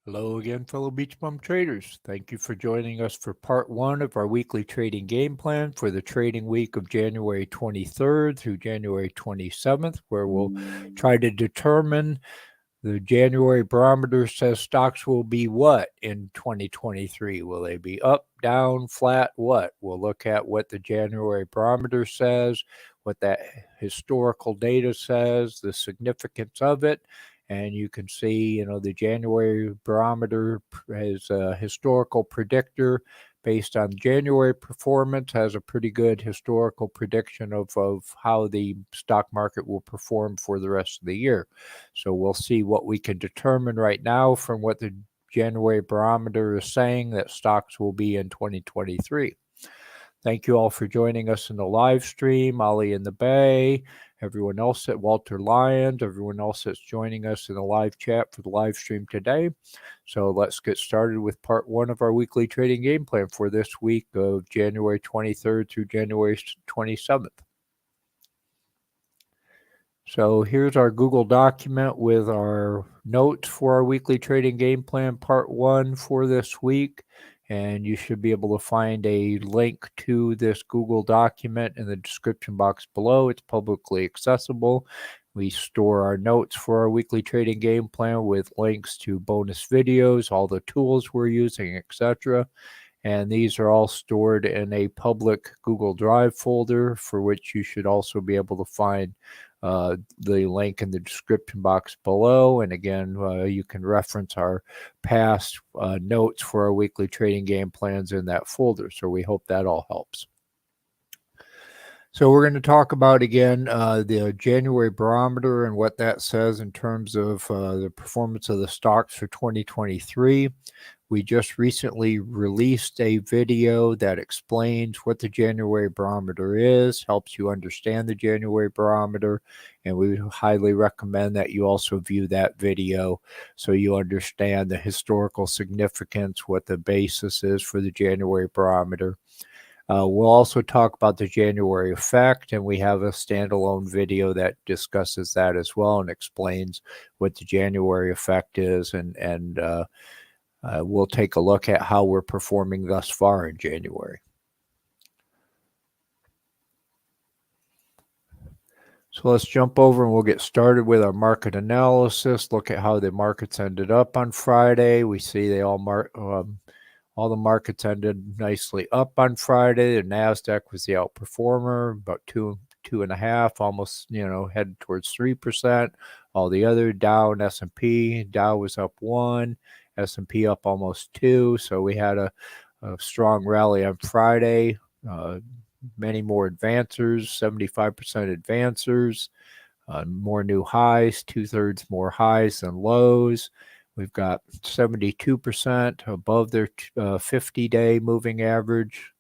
Hello again, fellow BeachBum traders. Thank you for joining us for part one of our weekly trading game plan for the trading week of January 23rd through January 27th, where we'll try to determine the January Barometer says stocks will be what in 2023? Will they be up, down, flat, what? We'll look at what the January Barometer says, what that historical data says, the significance of it. And you can see, the January Barometer is a historical predictor based on January performance, has a pretty good historical prediction of how the stock market will perform for the rest of the year. So we'll see what we can determine right now from what the January Barometer is saying that stocks will be in 2023. Thank you all for joining us in the live stream, Ollie in the Bay, everyone else at Walter Lyons, everyone else that's joining us in the live chat for the live stream today. So let's get started with part one of our weekly trading game plan for this week of January 23rd through January 27th. So here's our Google document with our notes for our weekly trading game plan part one for this week. And you should be able to find a link to this Google document in the description box below. It's publicly accessible. We store our notes for our weekly trading game plan with links to bonus videos, all the tools we're using, etc. And these are all stored in a public Google Drive folder, for which you should also be able to find the link in the description box below. And again, you can reference our past notes for our weekly trading game plans in that folder. So we hope that all helps. So we're going to talk about, again, the January Barometer and what that says in terms of the performance of the stocks for 2023. We just recently released a video that explains what the January Barometer is, helps you understand the January Barometer, and we highly recommend that you also view that video so you understand the historical significance, what the basis is for the January Barometer. We'll also talk about the January effect, and we have a standalone video that discusses that as well and explains what the January effect is, and we'll take a look at how we're performing thus far in January. So let's jump over and we'll get started with our market analysis. Look at how the markets ended up on Friday. We see they all the markets ended nicely up on Friday. The NASDAQ was the outperformer, about 2.5, almost, headed towards 3%. All the other Dow and S&P, Dow was up 1, S&P up almost 2. So we had a strong rally on Friday. Many more advancers, 75% advancers, more new highs, 2/3 more highs than lows. We've got 72% above their 50-day moving average,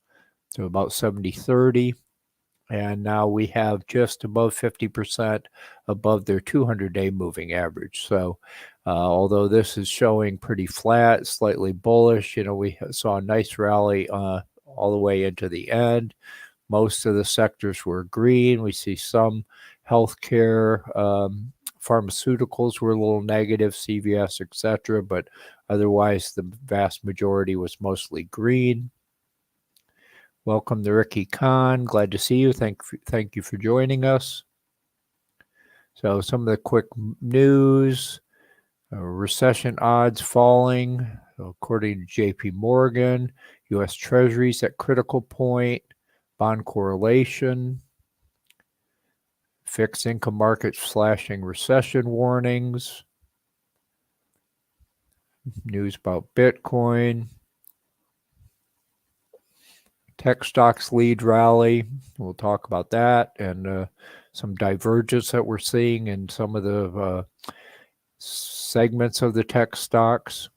so about 70/30. And now we have just above 50% above their 200-day moving average. So although this is showing pretty flat, slightly bullish, we saw a nice rally all the way into the end. Most of the sectors were green. We see some healthcare, pharmaceuticals were a little negative, CVS, etc., but otherwise the vast majority was mostly green. Welcome to Ricky Khan. Glad to see you. Thank you for joining us. So some of the quick news. Recession odds falling, according to JP Morgan. U.S. Treasuries at critical point. Bond correlation. Fixed income markets flashing recession warnings. News about Bitcoin. Tech stocks lead rally. We'll talk about that, and some divergence that we're seeing in some of the segments of the tech stocks.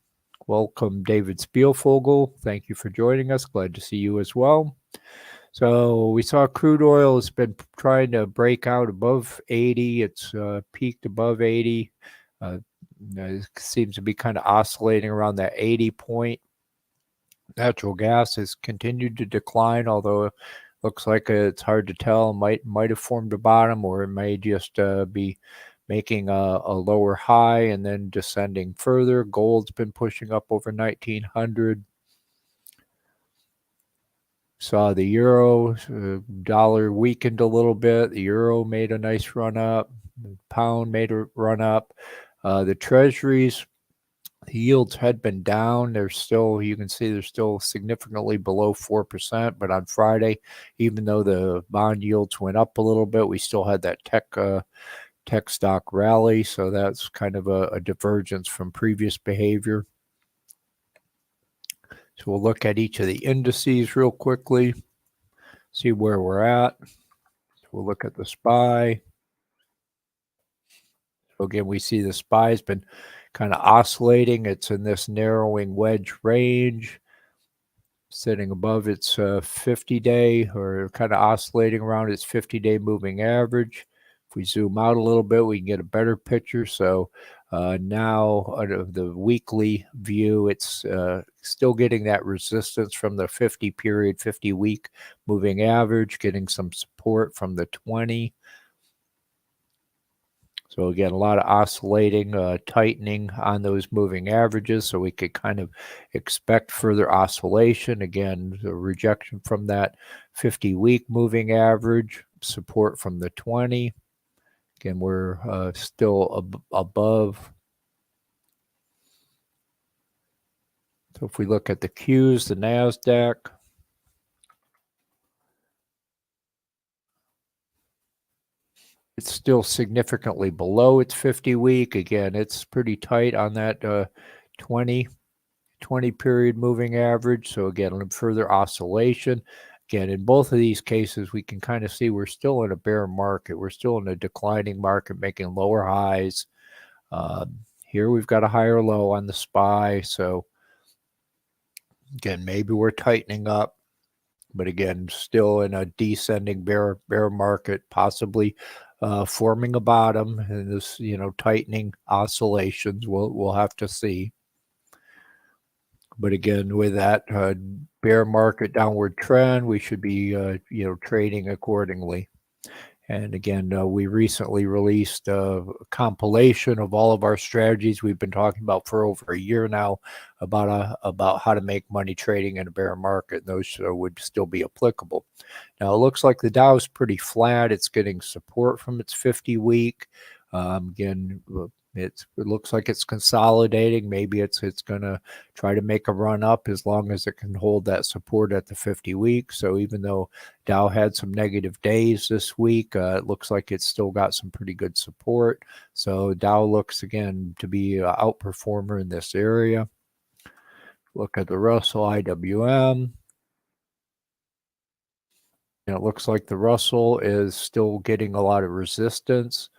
Welcome, David Spielvogel. Thank you for joining us. Glad to see you as well. So we saw crude oil has been trying to break out above 80. It's peaked above 80. It seems to be kind of oscillating around that 80 point. Natural gas has continued to decline, although it looks like it's hard to tell. Might have formed a bottom, or it may just be making a lower high and then descending further. Gold's been pushing up over 1900. Saw the euro, dollar weakened a little bit. The euro made a nice run up. The pound made a run up. The treasuries, the yields had been down. They're still, you can see they're still significantly below 4%. But on Friday, even though the bond yields went up a little bit, we still had that tech stock rally. So that's kind of a divergence from previous behavior. So we'll look at each of the indices real quickly, see where we're at. We'll look at the SPY. So again, we see the SPY has been kind of oscillating. It's in this narrowing wedge range, sitting above its 50-day, or kind of oscillating around its 50-day moving average. If we zoom out a little bit, we can get a better picture. So now out of the weekly view, it's still getting that resistance from the 50-week moving average, getting some support from the 20. So again, a lot of oscillating, tightening on those moving averages. So we could kind of expect further oscillation. Again, the rejection from that 50-week moving average, support from the 20. Again, we're still above. So if we look at the Qs, the NASDAQ, it's still significantly below its 50-week. Again, it's pretty tight on that 20 period moving average. So again, further oscillation. Again, in both of these cases, we can kind of see we're still in a bear market. We're still in a declining market, making lower highs. Here we've got a higher low on the SPY. So again, maybe we're tightening up, but again, still in a descending bear market, possibly forming a bottom, and this, tightening oscillations. We'll have to see. But again, with that bear market downward trend, we should be, trading accordingly. And again, we recently released a compilation of all of our strategies we've been talking about for over a year now about how to make money trading in a bear market. Those would still be applicable. Now, it looks like the Dow is pretty flat. It's getting support from its 50-week. Again, it looks like it's consolidating. Maybe it's going to try to make a run up as long as it can hold that support at the 50-week. So even though Dow had some negative days this week, it looks like it's still got some pretty good support. So Dow looks, again, to be an outperformer in this area. Look at the Russell IWM. And it looks like the Russell is still getting a lot of resistance.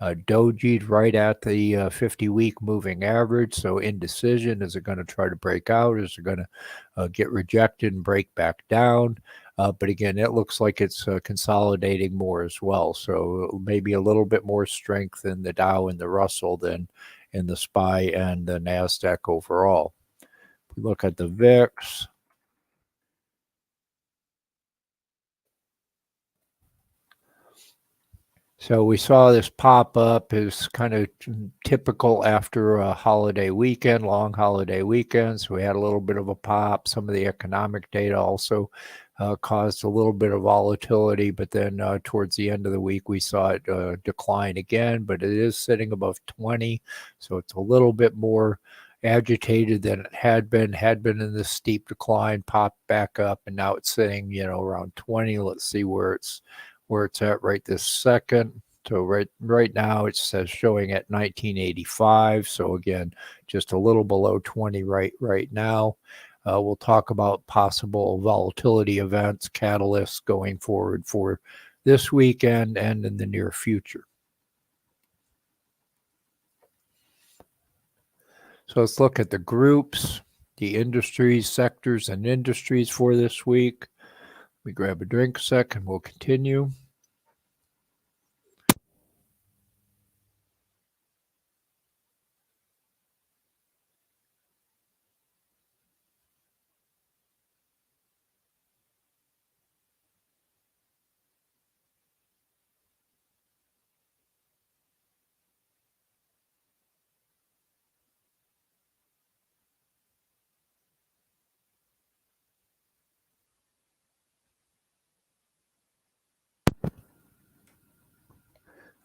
Doji'd right at the 50-week moving average. So indecision, is it going to try to break out? Is it going to get rejected and break back down? But again, it looks like it's consolidating more as well. So maybe a little bit more strength in the Dow and the Russell than in the SPY and the NASDAQ overall. If we look at the VIX, so we saw this pop up as kind of typical after a holiday weekend, long holiday weekends. We had a little bit of a pop. Some of the economic data also caused a little bit of volatility, but then towards the end of the week, we saw it decline again, but it is sitting above 20. So it's a little bit more agitated than it had been in this steep decline, popped back up, and now it's sitting, around 20. Let's see where it's at right this second. So right now it says showing at 1985. So again, just a little below 20 right now. We'll talk about possible volatility events, catalysts going forward for this weekend and in the near future. So let's look at the groups, the industries, sectors, and industries for this week. Let me grab a drink a sec and we'll continue.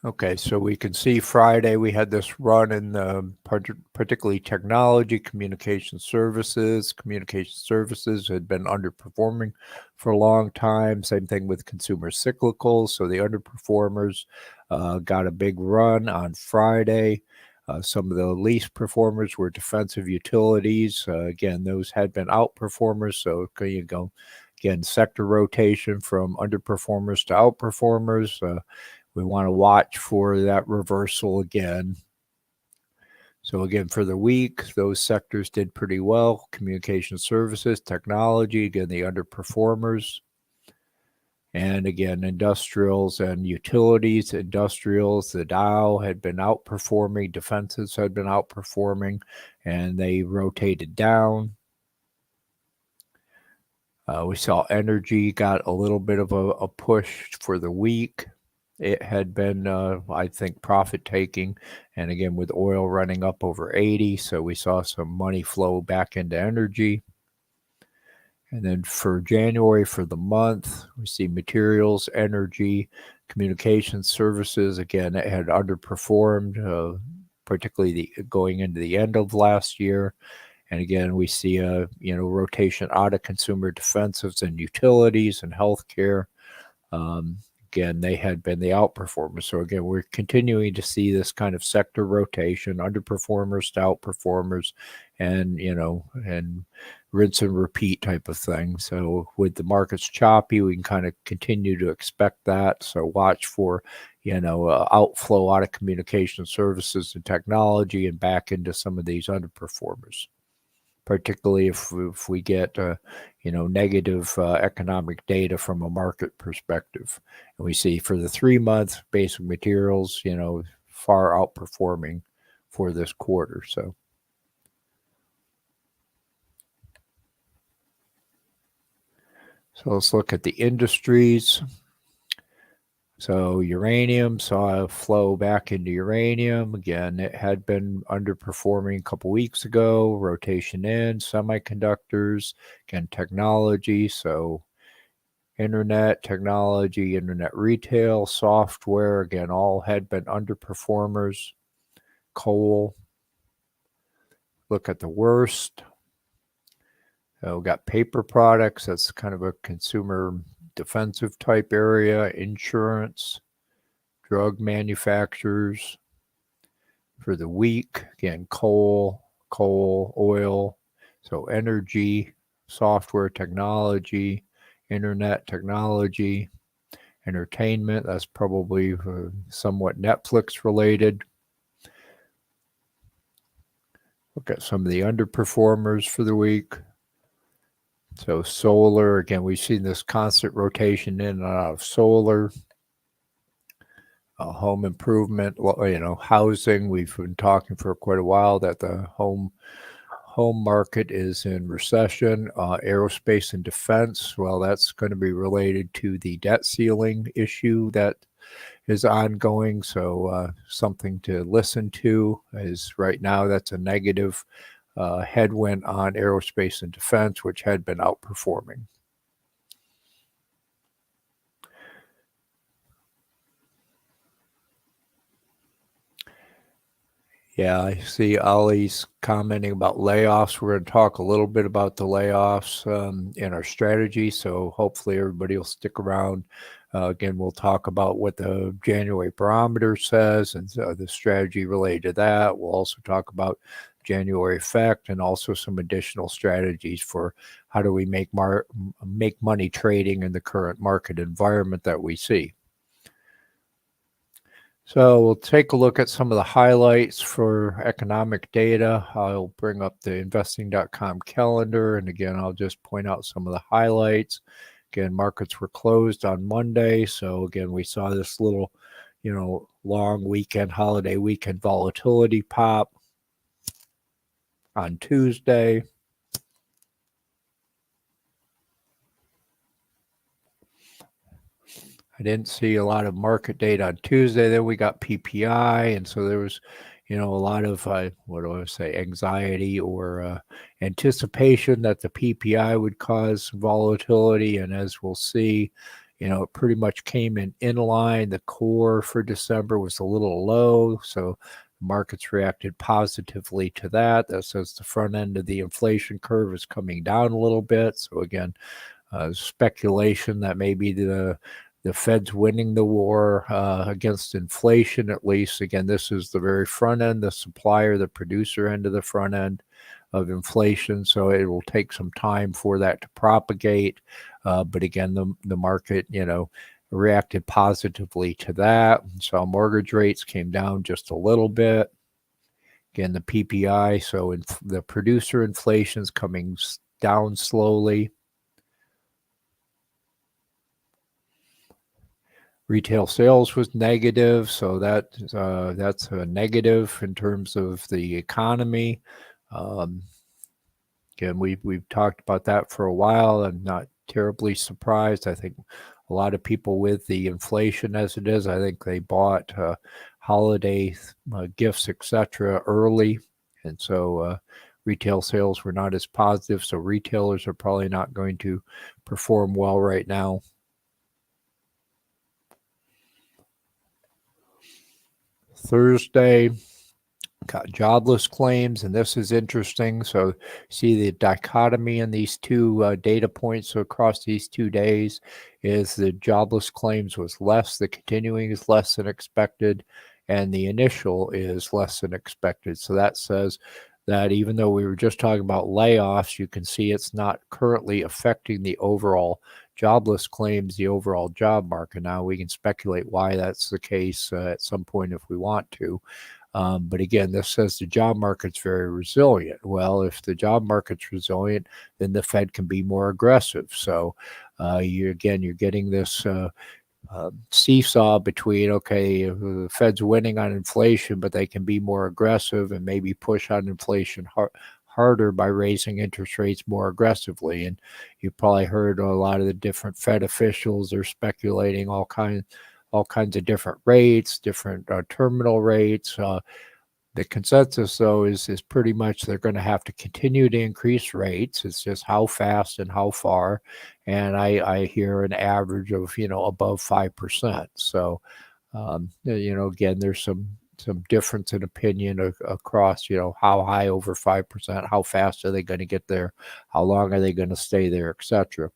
Okay, so we can see Friday we had this run in particularly technology, communication services. Communication services had been underperforming for a long time. Same thing with consumer cyclicals. So the underperformers got a big run on Friday. Some of the least performers were defensive utilities. Again, those had been outperformers. So you go again, sector rotation from underperformers to outperformers. We want to watch for that reversal again. So again, for the week, those sectors did pretty well. Communication services, technology, again, the underperformers. And again, industrials and utilities. Industrials, the Dow had been outperforming, defenses had been outperforming, and they rotated down. We saw energy got a little bit of a push for the week. It had been, I think, profit taking. And again, with oil running up over 80, so we saw some money flow back into energy. And then for January, for the month, we see materials, energy, communication services. Again, it had underperformed, particularly going into the end of last year. And again, we see a rotation out of consumer defensives and utilities and healthcare. Again, they had been the outperformers. So again, we're continuing to see this kind of sector rotation, underperformers to outperformers, and and rinse and repeat type of thing. So with the markets choppy, we can kind of continue to expect that. So watch for outflow out of communication services and technology and back into some of these underperformers, particularly if we get negative economic data from a market perspective. And we see for the 3 month basic materials, far outperforming for this quarter. So let's look at the industries. So uranium saw a flow back into uranium. Again, it had been underperforming a couple weeks ago. Rotation in, semiconductors, again, technology. So internet, technology, internet retail, software, again, all had been underperformers. Coal, look at the worst. We got paper products. That's kind of a consumer defensive type area. Insurance, drug manufacturers. For the week, again, coal, oil. So energy, software, technology, internet, technology, entertainment. That's probably somewhat Netflix related. Look at some of the underperformers for the week. So solar, again, we've seen this constant rotation in and out of solar. Home improvement, housing. We've been talking for quite a while that the home market is in recession. Aerospace and defense, well, that's going to be related to the debt ceiling issue that is ongoing. So something to listen to is right now that's a negative headwind on aerospace and defense, which had been outperforming. Yeah, I see Ollie's commenting about layoffs. We're going to talk a little bit about the layoffs in our strategy, so hopefully everybody will stick around. Again, we'll talk about what the January Barometer says and the strategy related to that. We'll also talk about January effect and also some additional strategies for how do we make money trading in the current market environment that we see. So we'll take a look at some of the highlights for economic data. I'll bring up the investing.com calendar. And again, I'll just point out some of the highlights. Again, markets were closed on Monday. So again, we saw this little, long weekend, holiday weekend volatility pop on Tuesday. I didn't see a lot of market data on Tuesday. Then we got PPI, and so there was, a lot of anxiety or anticipation that the PPI would cause volatility. And as we'll see, it pretty much came in line. The core for December was a little low, so markets reacted positively to that. That says the front end of the inflation curve is coming down a little bit. So again, speculation that maybe the Fed's winning the war against inflation, at least. Again, this is the very front end, the supplier, the producer end of the front end of inflation. So it will take some time for that to propagate. But again, the market, reacted positively to that. So mortgage rates came down just a little bit. Again, the PPI, so the producer inflation is coming down slowly. Retail sales was negative, so that's a negative in terms of the economy. Again, we've talked about that for a while. I'm not terribly surprised. I think a lot of people with the inflation as it is, I think they bought holiday gifts, etc., early, and so retail sales were not as positive. So retailers are probably not going to perform well right now. Thursday, got jobless claims, and this is interesting. So see the dichotomy in these two data points. So across these 2 days is the jobless claims was less, the continuing is less than expected, and the initial is less than expected. So that says that even though we were just talking about layoffs, you can see it's not currently affecting the overall jobless claims, the overall job market. Now we can speculate why that's the case at some point if we want to. But again, this says the job market's very resilient. Well, if the job market's resilient, then the Fed can be more aggressive. So you're getting this seesaw between, okay, the Fed's winning on inflation, but they can be more aggressive and maybe push on inflation harder by raising interest rates more aggressively. And you probably heard a lot of the different Fed officials are speculating all kinds of different rates, different terminal rates. The consensus, though, is pretty much they're going to have to continue to increase rates. It's just how fast and how far. And I hear an average of, above 5%. So, again, there's some difference in opinion across, how high over 5%, how fast are they going to get there, how long are they going to stay there, etc.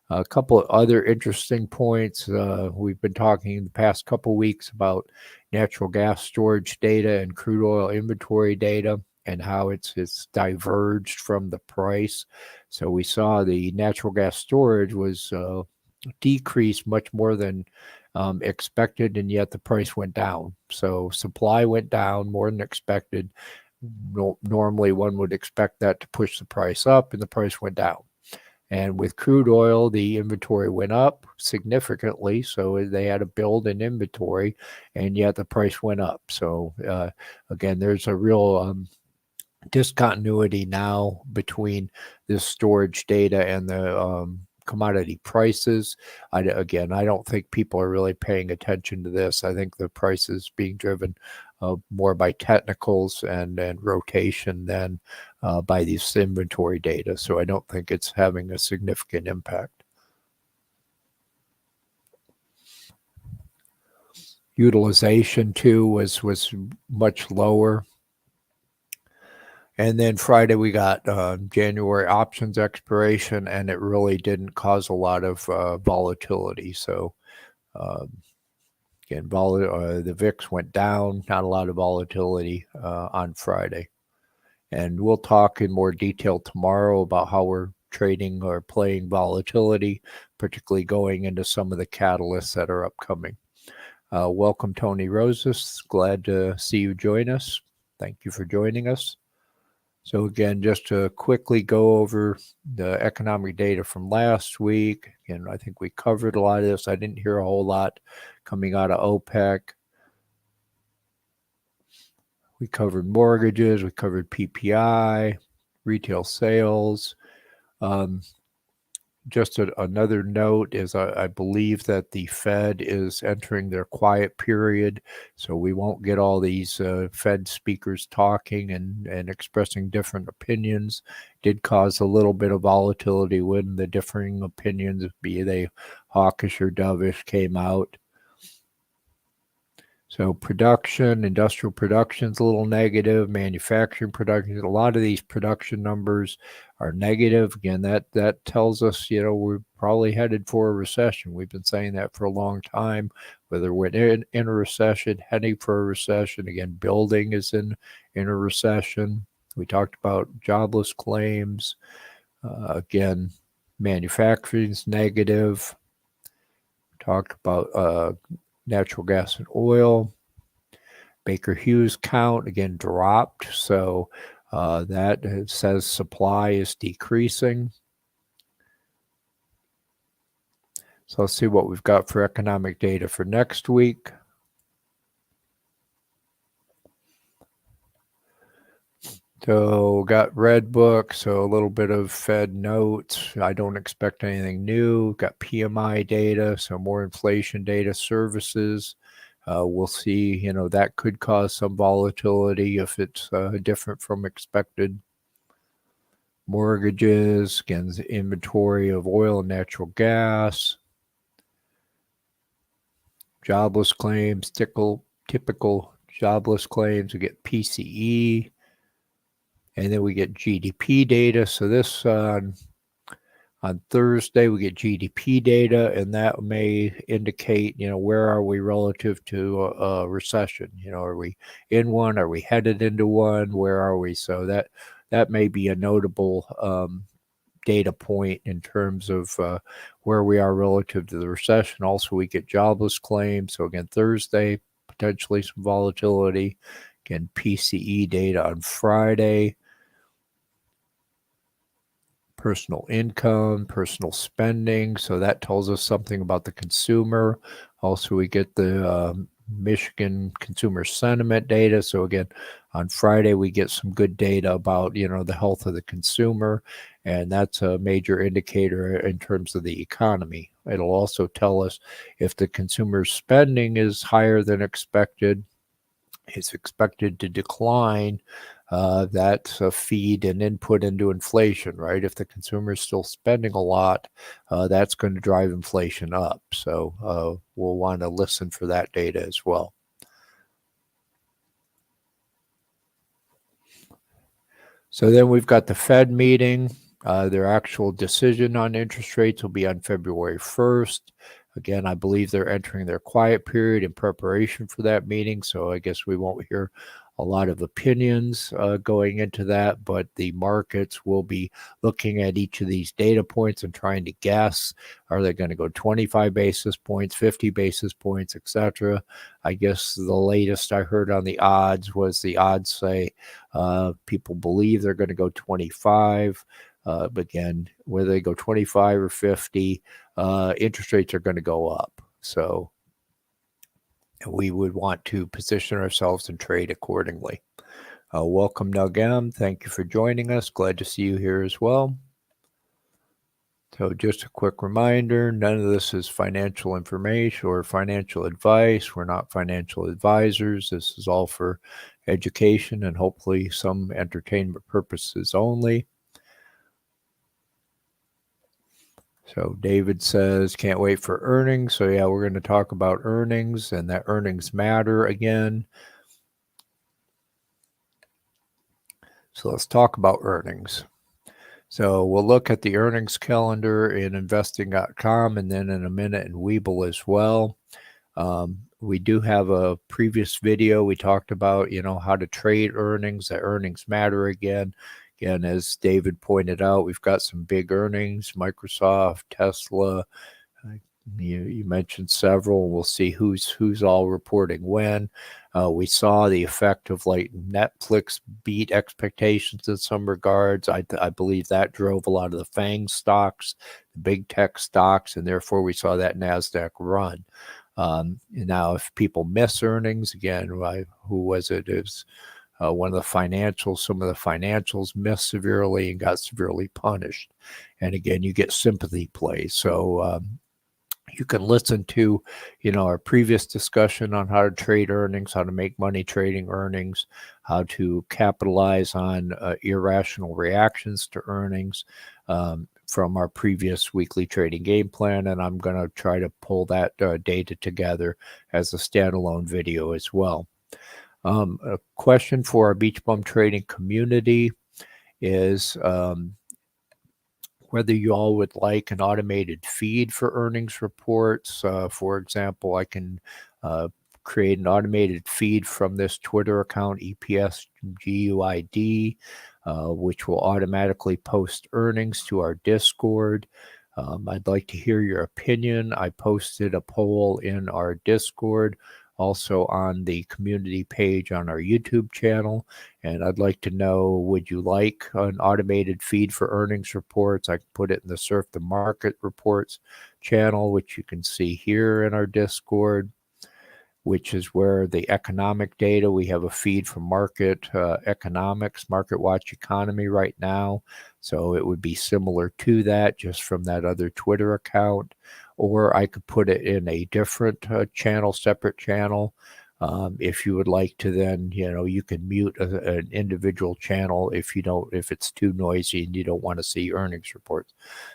A couple of other interesting points. We've been talking in the past couple of weeks about natural gas storage data and crude oil inventory data and how it's diverged from the price. So we saw the natural gas storage was decreased much more than expected, and yet the price went down. So supply went down more than expected. Normally, one would expect that to push the price up, and the price went down. And with crude oil, the inventory went up significantly. So they had to build an inventory, and yet the price went up. So again, there's a real discontinuity now between this storage data and the commodity prices. I don't think people are really paying attention to this. I think the price is being driven more by technicals and rotation than by these inventory data. So I don't think it's having a significant impact. Utilization too was much lower. And then Friday we got January options expiration, and it really didn't cause a lot of volatility. So again, the VIX went down, not a lot of volatility on Friday. And we'll talk in more detail tomorrow about how we're trading or playing volatility, particularly going into some of the catalysts that are upcoming. Welcome, Tony Rosas. Glad to see you join us. Thank you for joining us. So again, just to quickly go over the economic data from last week. Again, I think we covered a lot of this. I didn't hear a whole lot coming out of OPEC. We covered mortgages, we covered PPI, retail sales. just another note is I believe that the Fed is entering their quiet period, so we won't get all these Fed speakers talking and expressing different opinions. Did cause a little bit of volatility when the differing opinions, be they hawkish or dovish, came out. So production, industrial production's a little negative, manufacturing production, a lot of these production numbers are negative. Again, that tells us, we're probably headed for a recession. We've been saying that for a long time, whether we're in a recession, heading for a recession. Again, building is in a recession. We talked about jobless claims. Again, manufacturing's negative. Talked about natural gas and oil. Baker Hughes count again dropped, so that says supply is decreasing. So let's see what we've got for economic data for next week. So got Red Book, so a little bit of Fed notes. I don't expect anything new. Got PMI data, so more inflation data, services. We'll see, that could cause some volatility if it's different from expected. Mortgages, again, the inventory of oil and natural gas. Jobless claims, typical jobless claims. We get PCE. And then we get GDP data. So this on Thursday, we get GDP data, and that may indicate, where are we relative to a recession? Are we in one? Are we headed into one? Where are we? So that may be a notable data point in terms of where we are relative to the recession. Also, we get jobless claims. So again, Thursday, potentially some volatility. Again, PCE data on Friday. Personal income, personal spending. So that tells us something about the consumer. Also, we get the Michigan consumer sentiment data. So again, on Friday, we get some good data about, the health of the consumer. And that's a major indicator in terms of the economy. It'll also tell us if the consumer spending is higher than expected, it's expected to decline. That's a feed and input into inflation, right? If the consumer is still spending a lot, that's going to drive inflation up. So we'll want to listen for that data as well. So then we've got the Fed meeting. Their actual decision on interest rates will be on February 1st. Again, I believe they're entering their quiet period in preparation for that meeting, so I guess we won't hear a lot of opinions going into that, but the markets will be looking at each of these data points and trying to guess, are they going to go 25 basis points, 50 basis points, etc. I guess the latest I heard on the odds was the odds say people believe they're going to go 25. But again, whether they go 25 or 50, interest rates are going to go up. So we would want to position ourselves and trade accordingly. Welcome, Nagam. Thank you for joining us. Glad to see you here as well. So just a quick reminder, none of this is financial information or financial advice. We're not financial advisors. This is all for education and hopefully some entertainment purposes only. So David says, can't wait for earnings. So yeah, we're going to talk about earnings and that earnings matter again. So let's talk about earnings. So we'll look at the earnings calendar in investing.com and then in a minute in Weeble as well. We do have a previous video. We talked about, how to trade earnings, that earnings matter again. Again, as David pointed out, we've got some big earnings, Microsoft, Tesla. You mentioned several. We'll see who's all reporting when. We saw the effect of like Netflix beat expectations in some regards. I believe that drove a lot of the FANG stocks, the big tech stocks, and therefore we saw that NASDAQ run. Now, if people miss earnings, again, who was it? It was some of the financials missed severely and got severely punished. And again, you get sympathy plays. So you can listen to, our previous discussion on how to trade earnings, how to make money trading earnings, how to capitalize on irrational reactions to earnings from our previous weekly trading game plan. And I'm going to try to pull that data together as a standalone video as well. A question for our BeachBum trading community is whether you all would like an automated feed for earnings reports. For example, I can create an automated feed from this Twitter account, EPSGUID, which will automatically post earnings to our Discord. I'd like to hear your opinion. I posted a poll in our Discord, also on the community page on our YouTube channel. And I'd like to know, would you like an automated feed for earnings reports? I can put it in the Surf the Market Reports channel, which you can see here in our Discord, which is where the economic data, we have a feed for market economics, Market Watch Economy right now. So it would be similar to that, just from that other Twitter account. Or I could put it in a different channel, separate channel. If you would like to, then you can mute an individual channel if it's too noisy and you don't want to see earnings reports.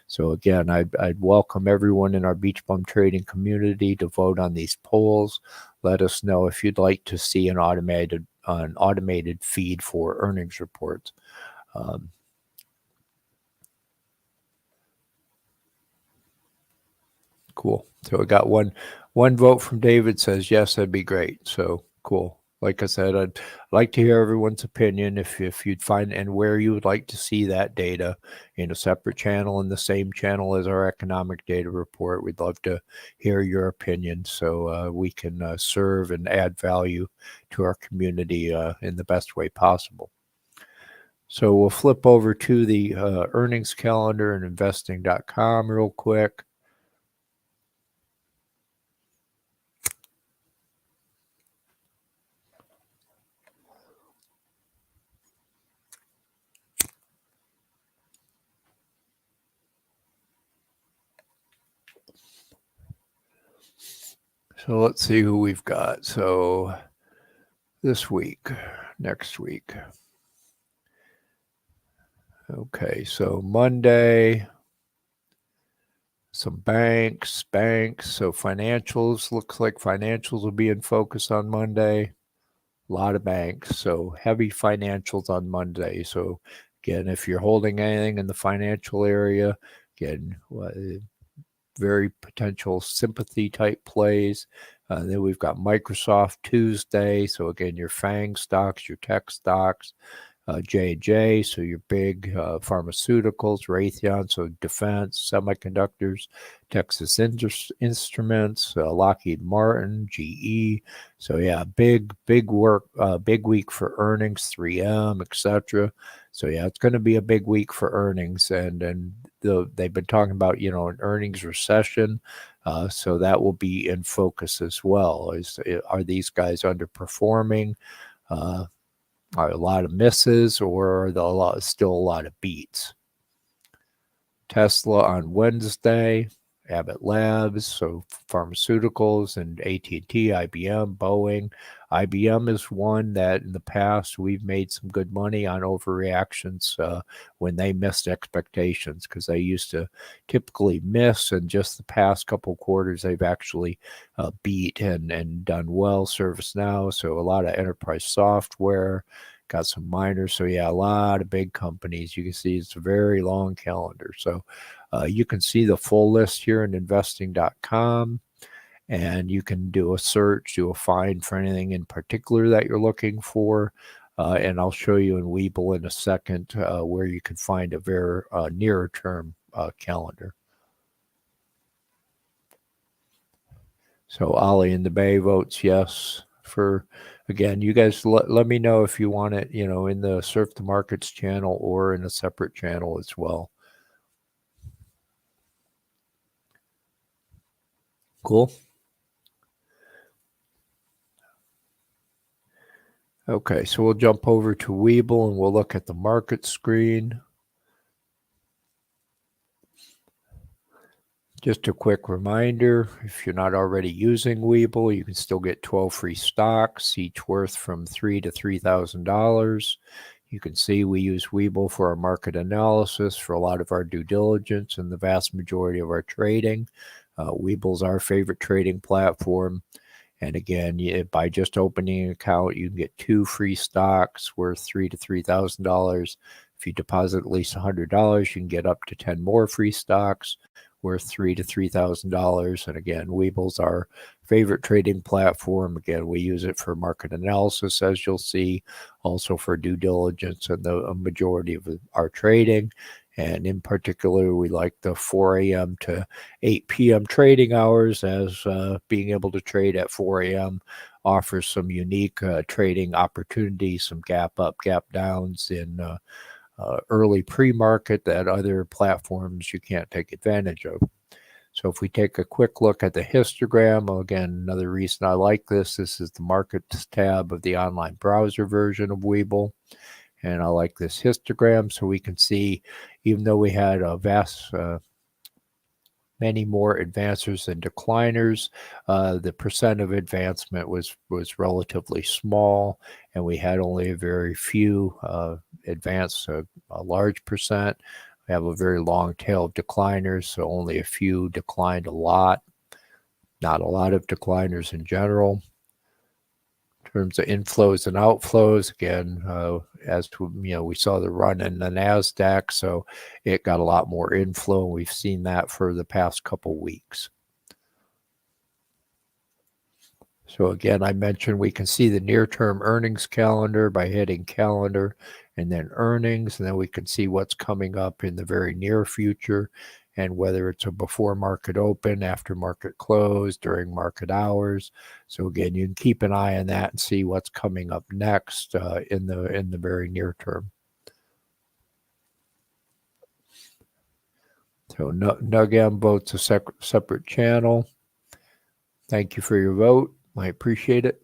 So again, I'd welcome everyone in our BeachBum trading community to vote on these polls. Let us know if you'd like to see an automated feed for earnings reports. Cool. So I got one vote from David, says yes, that'd be great. So cool. Like I said, I'd like to hear everyone's opinion if you'd find and where you would like to see that data in a separate channel, in the same channel as our economic data report. We'd love to hear your opinion so we can serve and add value to our community in the best way possible. So we'll flip over to the earnings calendar and investing.com real quick. So let's see who we've got. So this week, next week. Okay, so Monday, some banks. So financials, looks like financials will be in focus on Monday. A lot of banks, so heavy financials on Monday. So again, if you're holding anything in the financial area, again, very potential sympathy type plays. Then we've got Microsoft Tuesday. So again, your FANG stocks, your tech stocks, J&J, so your big pharmaceuticals, Raytheon, so defense, semiconductors, Texas Instruments, Lockheed Martin, GE. So yeah, big week for earnings, 3M, etc. So yeah, it's going to be a big week for earnings, and they've been talking about an earnings recession. So that will be in focus as well. Are these guys underperforming? Are a lot of misses, or are there still a lot of beats? Tesla on Wednesday, Abbott Labs, so pharmaceuticals, and AT&T, IBM, Boeing. IBM is one that in the past we've made some good money on overreactions when they missed expectations, because they used to typically miss, and just the past couple quarters they've actually beat and done well. ServiceNow, so a lot of enterprise software, got some miners. So yeah, a lot of big companies. You can see it's a very long calendar. So you can see the full list here in investing.com, and you can do a search, do a find for anything in particular that you're looking for. And I'll show you in Weeble in a second where you can find a very nearer term calendar. So Ollie in the Bay votes yes for, again, you guys let me know if you want it, in the Surf the Markets channel or in a separate channel as well. Cool. Okay, so we'll jump over to Weeble and we'll look at the market screen. Just a quick reminder, if you're not already using Weeble, you can still get 12 free stocks, each worth from $3,000 to $3,000. You can see we use Weeble for our market analysis, for a lot of our due diligence, and the vast majority of our trading. Weeble's our favorite trading platform. And again, by just opening an account, you can get 2 free stocks worth $3,000 to $3,000. If you deposit at least $100, you can get up to 10 more free stocks worth $3,000 to $3,000. And again, Weeble's our favorite trading platform. Again, we use it for market analysis, as you'll see, also for due diligence and the majority of our trading. And in particular, we like the 4 a.m. to 8 p.m. trading hours, as being able to trade at 4 a.m. offers some unique trading opportunities, some gap up, gap downs in early pre-market that other platforms you can't take advantage of. So if we take a quick look at the histogram, again, another reason I like this is the markets tab of the online browser version of Weeble. And I like this histogram so we can see, even though we had a vast, many more advancers than decliners, the percent of advancement was relatively small, and we had only a very few advanced, a large percent. We have a very long tail of decliners, so only a few declined a lot, not a lot of decliners in general. In terms of inflows and outflows, again, as to, we saw the run in the NASDAQ, so it got a lot more inflow, and we've seen that for the past couple weeks. So again, I mentioned we can see the near-term earnings calendar by hitting calendar and then earnings, and then we can see what's coming up in the very near future, and whether it's a before market open, after market close, during market hours. So again, you can keep an eye on that and see what's coming up next in the very near term. So NUGM votes a separate channel. Thank you for your vote. I appreciate it.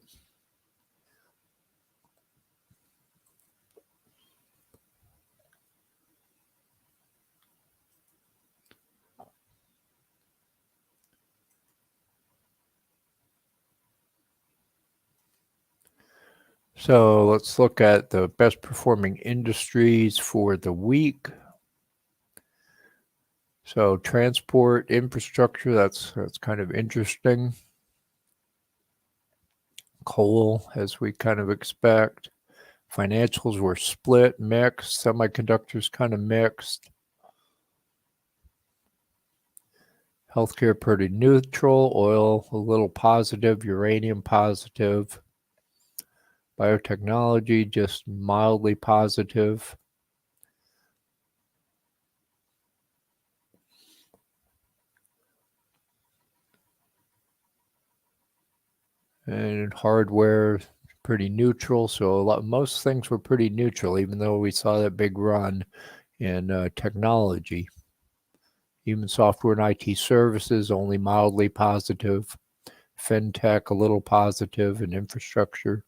So let's look at the best performing industries for the week. So transport, infrastructure, that's kind of interesting. Coal, as we kind of expect. Financials were split, mixed. Semiconductors kind of mixed. Healthcare pretty neutral. Oil a little positive. Uranium positive. Biotechnology just mildly positive. And hardware pretty neutral. So most things were pretty neutral, even though we saw that big run in technology. Even software and IT services only mildly positive. FinTech a little positive, and infrastructure.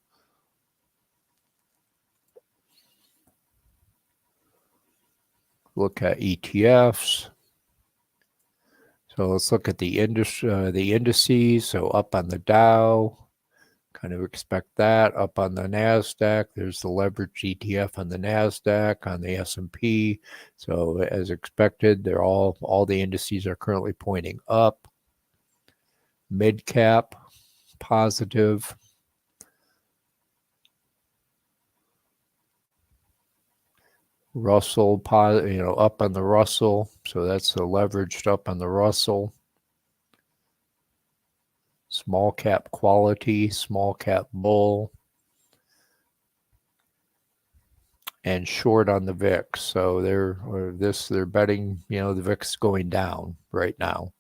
Look at ETFs. So let's look at the indices. So up on the Dow, kind of expect that. Up on the NASDAQ, there's the leverage ETF on the NASDAQ, on the S&P. So as expected, they're all the indices are currently pointing up. Mid cap, positive. Russell, up on the Russell. So that's the leveraged up on the Russell. Small cap quality, small cap bull, and short on the VIX. So they're betting, the VIX going down right now.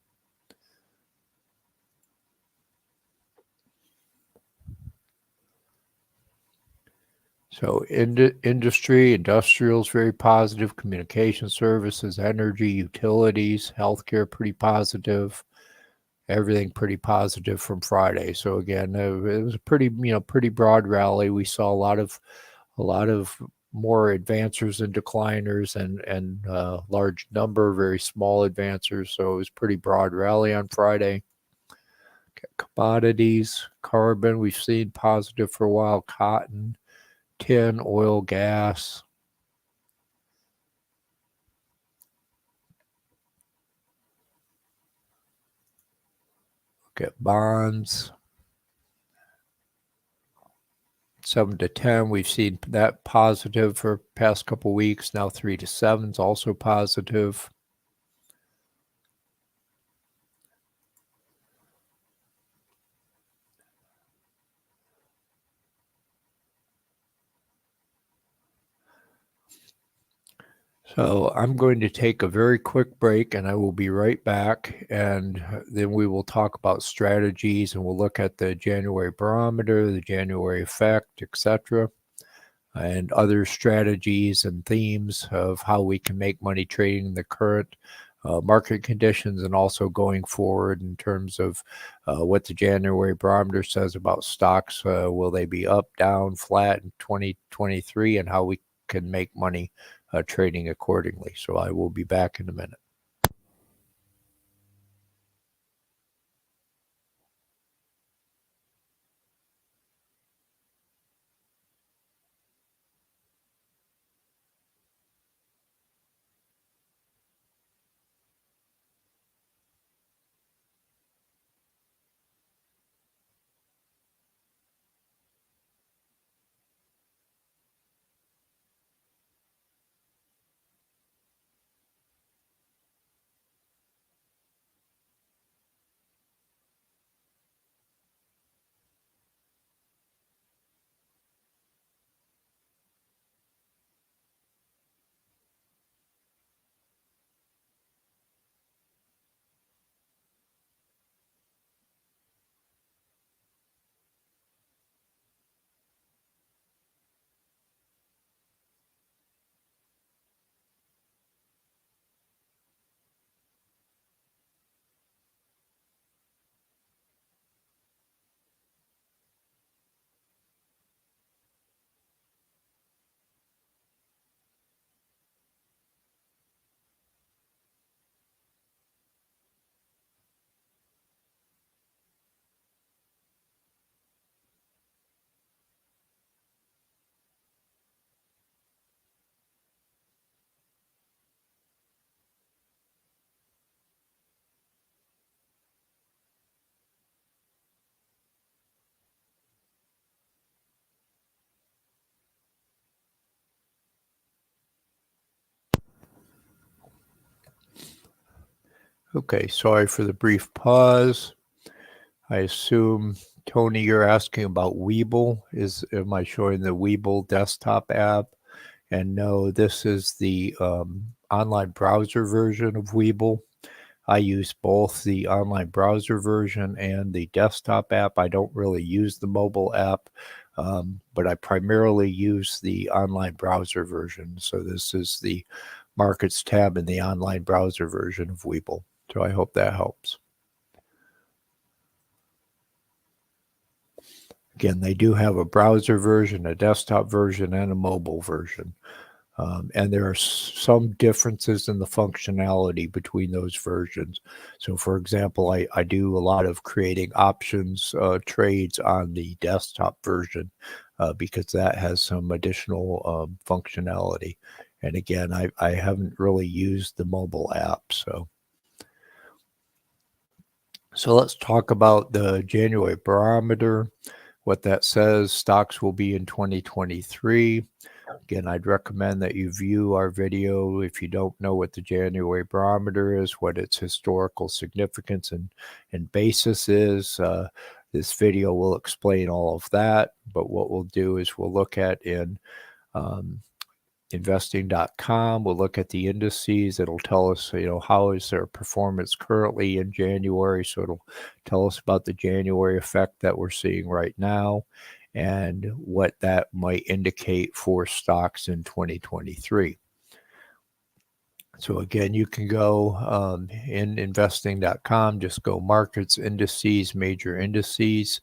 So industry, industrials very positive, communication services, energy, utilities, healthcare pretty positive. everything pretty positive from Friday. So again, it was a pretty pretty broad rally. We saw a lot of more advancers and decliners, and large number very small advancers. So it was pretty broad rally on Friday. Commodities, carbon, we've seen positive for a while. Cotton, tin, oil, gas. Look at bonds. 7 to 10, we've seen that positive for past couple weeks. Now 3 to 7 is also positive. So I'm going to take a very quick break, and I will be right back, and then we will talk about strategies, and we'll look at the January barometer, the January effect, etc., and other strategies and themes of how we can make money trading in the current market conditions, and also going forward in terms of what the January barometer says about stocks. Will they be up, down, flat in 2023, and how we can make money trading accordingly. So I will be back in a minute. Okay, sorry for the brief pause. I assume, Tony, you're asking about Weeble. Am I showing the Weeble desktop app? And no, this is the online browser version of Weeble. I use both the online browser version and the desktop app. I don't really use the mobile app, but I primarily use the online browser version. So this is the Markets tab in the online browser version of Weeble. So I hope that helps. Again, they do have a browser version, a desktop version, and a mobile version. And there are some differences in the functionality between those versions. So for example, I do a lot of creating options trades on the desktop version because that has some additional functionality. And again, I haven't really used the mobile app. So let's talk about the January barometer, what that says stocks will be in 2023. Again, I'd recommend that you view our video if you don't know what the January barometer is, what its historical significance and basis is. This video will explain all of that, but what we'll do is we'll look at in investing.com, we'll look at the indices. It'll tell us, how is their performance currently in January. So it'll tell us about the January effect that we're seeing right now, and what that might indicate for stocks in 2023. So again, you can go in investing.com, just go markets, indices, major indices,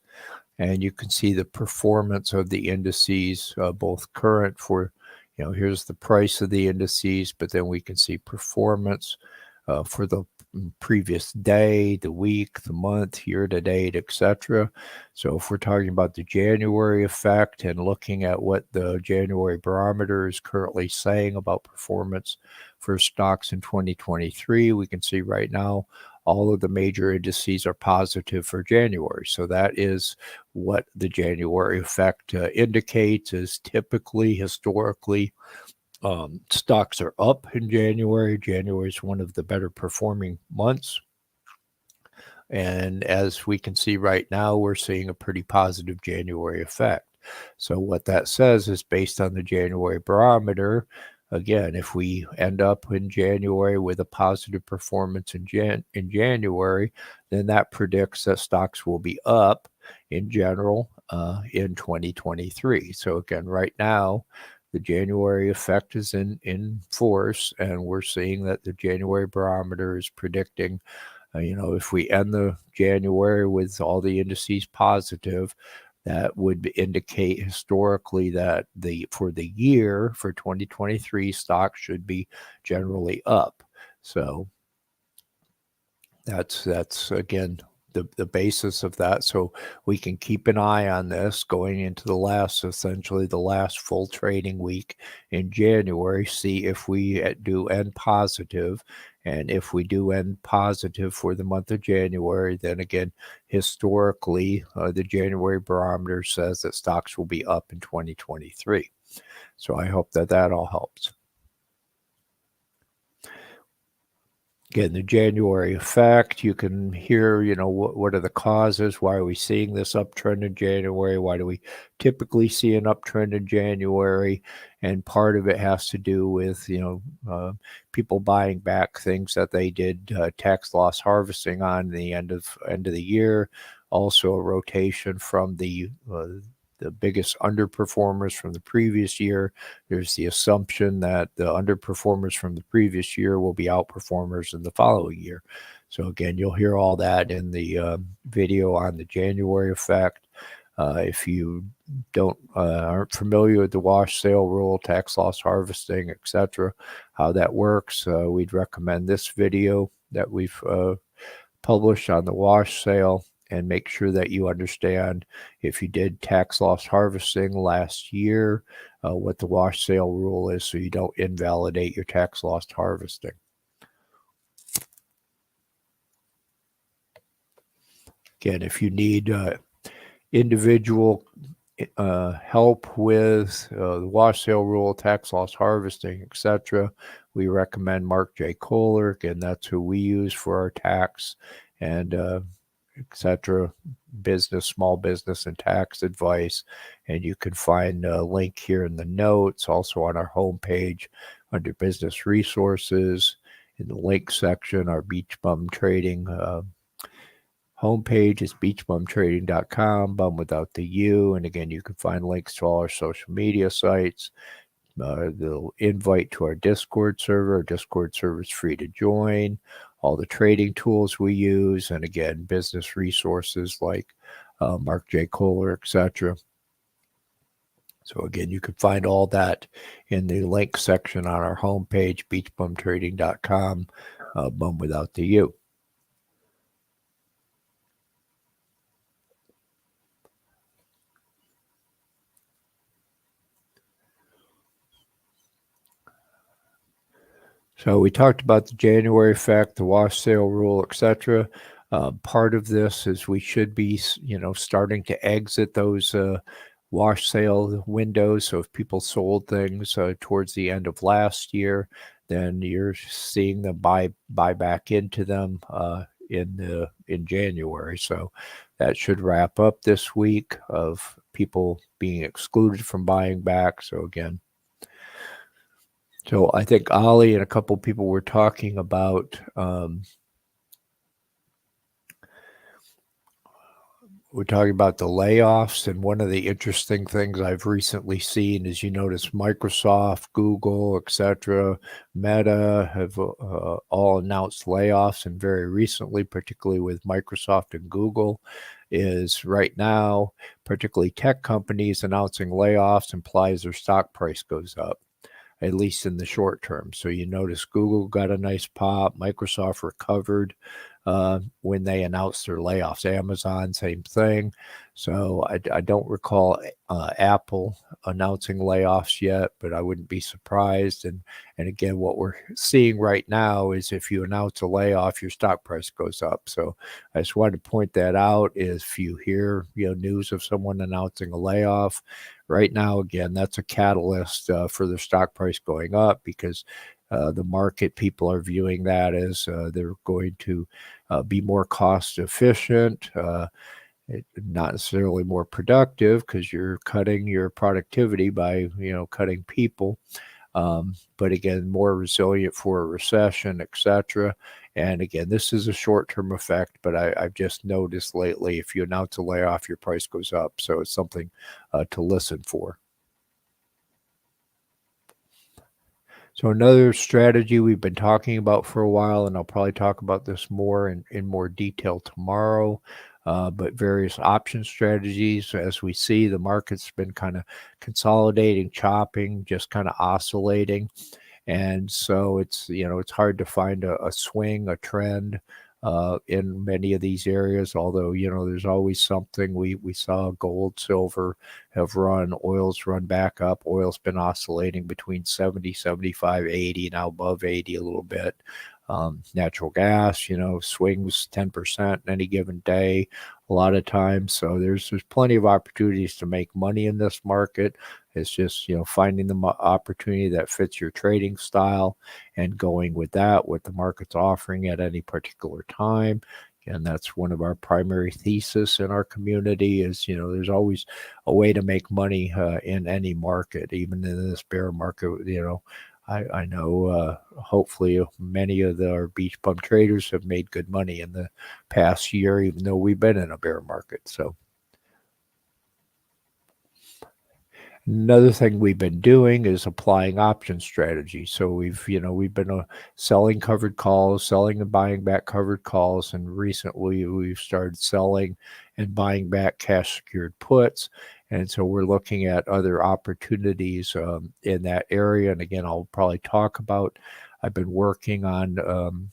and you can see the performance of the indices, both current for, here's the price of the indices, but then we can see performance for the previous day, the week, the month, year to date, etc. So if we're talking about the January effect and looking at what the January Barometer is currently saying about performance for stocks in 2023, we can see right now all of the major indices are positive for January. So that is what the January effect indicates. Is typically, historically, stocks are up in January. January is one of the better performing months. And as we can see right now, we're seeing a pretty positive January effect. So what that says is, based on the January Barometer, again, if we end up in January with a positive performance in January, then that predicts that stocks will be up in general in 2023. So again, right now, the January effect is in force, and we're seeing that the January Barometer is predicting, if we end the January with all the indices positive, that would indicate historically that for the year, for 2023, stocks should be generally up. So that's again the basis of that. So we can keep an eye on this going into essentially the last full trading week in January, see if we do end positive. And if we do end positive for the month of January, then again, historically, the January Barometer says that stocks will be up in 2023. So I hope that all helps. Again, the January effect, you can hear, what are the causes? Why are we seeing this uptrend in January? Why do we typically see an uptrend in January? And part of it has to do with, people buying back things that they did tax loss harvesting on the end of the year. Also a rotation from the biggest underperformers from the previous year. There's the assumption that the underperformers from the previous year will be outperformers in the following year. So again, you'll hear all that in the video on the January effect. If you aren't familiar with the wash sale rule, tax loss harvesting, etc., how that works, we'd recommend this video that we've published on the wash sale, and make sure that you understand, if you did tax loss harvesting last year, what the wash sale rule is, so you don't invalidate your tax loss harvesting. Again, if you need individual help with the wash sale rule, tax loss harvesting, etc., we recommend Mark J. Kohler. Again, that's who we use for our tax and etc., small business and tax advice. And you can find a link here in the notes, also on our homepage under business resources. In the link section, our BeachBum trading homepage is beachbumtrading.com, bum without the U. And again, you can find links to all our social media sites. The invite to our Discord server. Our Discord server is free to join. All the trading tools we use, and again, business resources like Mark J. Kohler, etc. So again, you can find all that in the link section on our homepage, beachbumtrading.com, bum without the U. So we talked about the January effect, the wash sale rule, etc. Part of this is we should be, starting to exit those wash sale windows. So if people sold things towards the end of last year, then you're seeing them buy back into them in January. So that should wrap up this week of people being excluded from buying back. So again, so I think Ollie and a couple people were talking about we're talking about the layoffs, and one of the interesting things I've recently seen is you notice Microsoft, Google, etc., Meta have all announced layoffs, and very recently, particularly with Microsoft and Google, is right now, particularly tech companies announcing layoffs implies their stock price goes up, at least in the short term. So you notice Google got a nice pop, Microsoft recovered when they announced their layoffs. Amazon, same thing. So I don't recall Apple announcing layoffs yet, but I wouldn't be surprised. And again, what we're seeing right now is if you announce a layoff, your stock price goes up. So I just wanted to point that out. Is if you hear news of someone announcing a layoff, right now, again, that's a catalyst for the stock price going up because the market people are viewing that as they're going to be more cost efficient, not necessarily more productive because you're cutting your productivity by cutting people. But again, more resilient for a recession, etc. And again, this is a short-term effect, but I've just noticed lately if you announce a layoff, your price goes up. So it's something to listen for. So another strategy we've been talking about for a while, and I'll probably talk about this more in more detail tomorrow, but various option strategies. As we see, the market's been kind of consolidating, chopping, just kind of oscillating. And so it's hard to find a swing, a trend in many of these areas. Although there's always something. We saw gold, silver have run, oil's run back up. Oil's been oscillating between 70, 75, 80, now above 80 a little bit. Natural gas, swings 10% in any given day a lot of times. So there's plenty of opportunities to make money in this market. It's just finding the opportunity that fits your trading style and going with that, what the market's offering at any particular time. And that's one of our primary thesis in our community is there's always a way to make money in any market, even in this bear market. I know hopefully many of our BeachBum traders have made good money in the past year, even though we've been in a bear market. So another thing we've been doing is applying option strategy. So we've been selling covered calls, selling and buying back covered calls, and recently we've started selling and buying back cash secured puts. And so we're looking at other opportunities in that area. And again, I'll probably talk about. I've been working on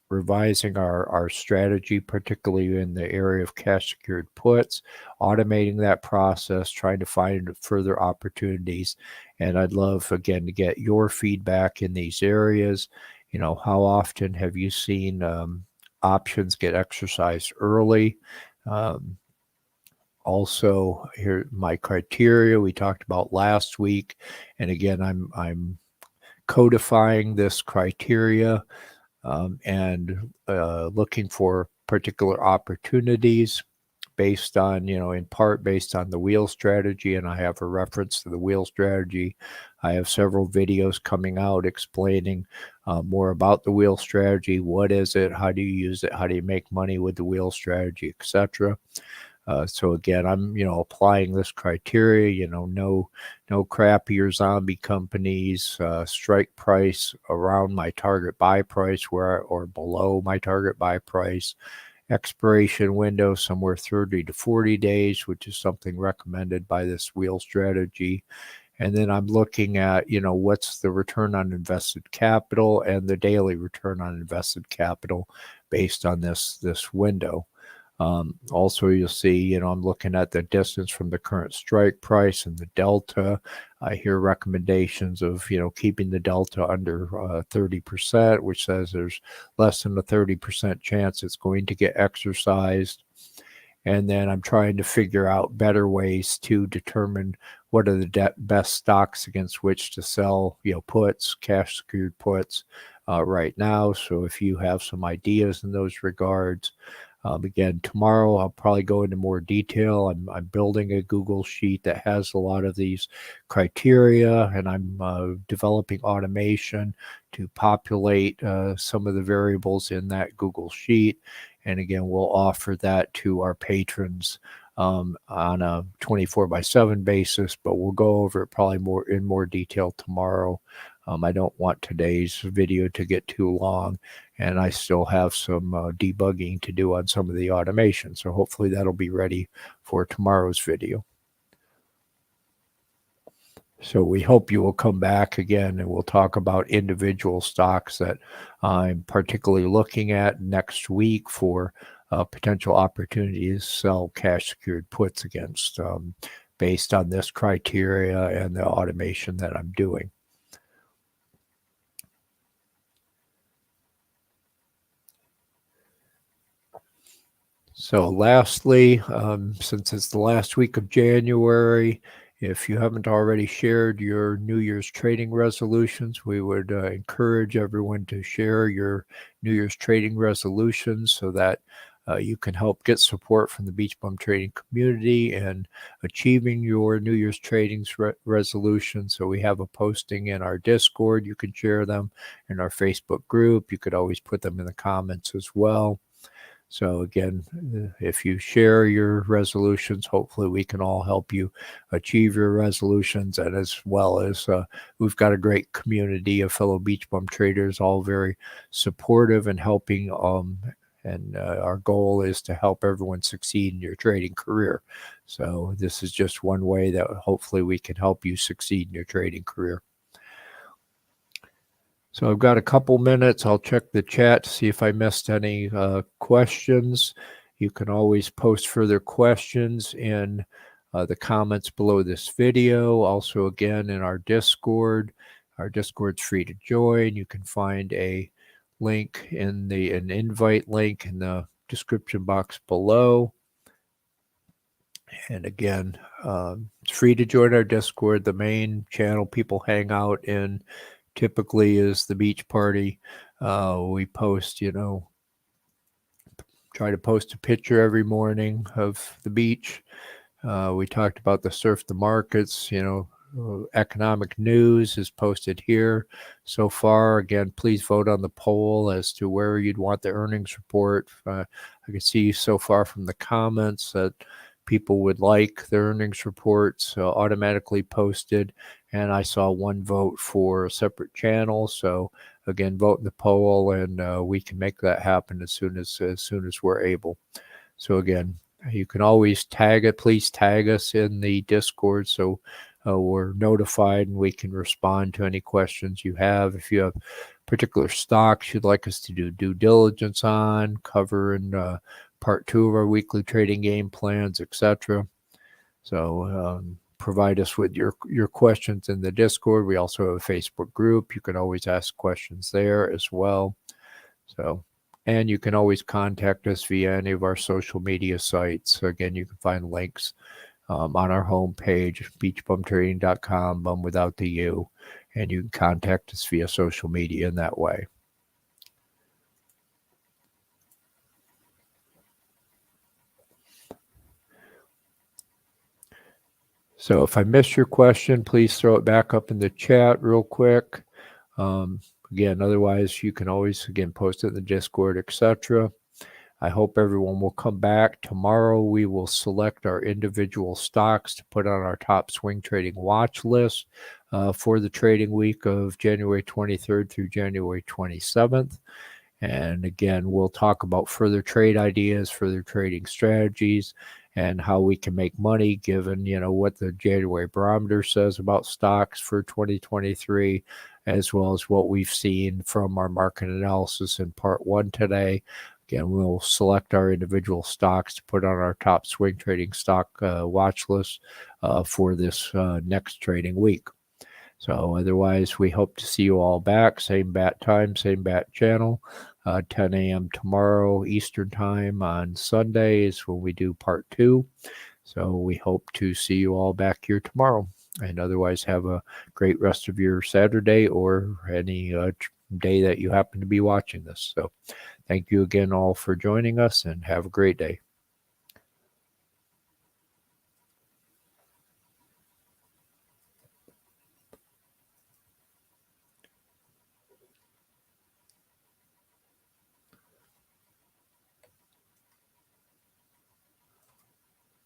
revising our strategy, particularly in the area of cash secured puts, automating that process, trying to find further opportunities. And I'd love, again, to get your feedback in these areas. How often have you seen options get exercised early? Also, here my criteria we talked about last week, and again, I'm codifying this criteria and looking for particular opportunities based on, in part based on the wheel strategy. And I have a reference to the wheel strategy. I have several videos coming out explaining more about the wheel strategy. What is it? How do you use it? How do you make money with the wheel strategy, etc.? So again, I'm applying this criteria. No crappy or zombie companies. Strike price around my target buy price, or below my target buy price. Expiration window somewhere 30 to 40 days, which is something recommended by this wheel strategy. And then I'm looking at what's the return on invested capital and the daily return on invested capital based on this window. Also, you'll see, I'm looking at the distance from the current strike price and the delta. I hear recommendations of, keeping the delta under 30%, which says there's less than a 30% chance it's going to get exercised. And then I'm trying to figure out better ways to determine what are the best stocks against which to sell, puts, cash secured puts right now. So if you have some ideas in those regards, again, tomorrow I'll probably go into more detail. I'm building a Google sheet that has a lot of these criteria, and I'm developing automation to populate some of the variables in that Google sheet. And again, we'll offer that to our patrons on a 24/7 basis, but we'll go over it probably in more detail tomorrow. I don't want today's video to get too long, and I still have some debugging to do on some of the automation. So hopefully that'll be ready for tomorrow's video. So we hope you will come back again, and we'll talk about individual stocks that I'm particularly looking at next week for potential opportunities to sell cash secured puts against based on this criteria and the automation that I'm doing. So lastly, since it's the last week of January, if you haven't already shared your New Year's trading resolutions, we would encourage everyone to share your New Year's trading resolutions so that you can help get support from the BeachBum trading community and achieving your New Year's trading resolution. So we have a posting in our Discord. You can share them in our Facebook group. You could always put them in the comments as well. So again, if you share your resolutions, hopefully we can all help you achieve your resolutions. And as well as we've got a great community of fellow BeachBum traders, all very supportive and helping. And our goal is to help everyone succeed in your trading career. So this is just one way that hopefully we can help you succeed in your trading career. So I've got a couple minutes. I'll check the chat to see if I missed any questions. You can always post further questions in the comments below this video. Also, again, in our Discord. Our Discord's free to join. You can find a link in an invite link in the description box below. And again, it's free to join our Discord. The main channel people hang out in typically is the beach party. We post, try to post a picture every morning of the beach. We talked about the surf the markets, economic news is posted here so far. Again, please vote on the poll as to where you'd want the earnings report. I can see so far from the comments that people would like the earnings reports automatically posted, and I saw one vote for a separate channel. So again, vote in the poll, and we can make that happen as soon as we're able. So again, you can always tag it. Please tag us in the Discord so we're notified and we can respond to any questions you have. If you have particular stocks you'd like us to do due diligence on, cover in part 2 of our weekly trading game plans, etc. So provide us with your questions in the Discord. We also have a Facebook group. You can always ask questions there as well. So, and you can always contact us via any of our social media sites. So again, you can find links on our homepage, beachbumtrading.com, bum without the U, and you can contact us via social media in that way. So if I missed your question, please throw it back up in the chat real quick. Again, otherwise, you can always, again, post it in the Discord, etc. I hope everyone will come back. Tomorrow, we will select our individual stocks to put on our top swing trading watch list for the trading week of January 23rd through January 27th. And again, we'll talk about further trade ideas, further trading strategies, and how we can make money given, what the January Barometer says about stocks for 2023, as well as what we've seen from our market analysis in part 1 today. Again, we'll select our individual stocks to put on our top swing trading stock watch list for this next trading week. So otherwise, we hope to see you all back. Same bat time, same bat channel. 10 a.m. tomorrow Eastern time on Sundays when we do part 2. So we hope to see you all back here tomorrow. And otherwise, have a great rest of your Saturday or any day that you happen to be watching this. So thank you again all for joining us, and have a great day.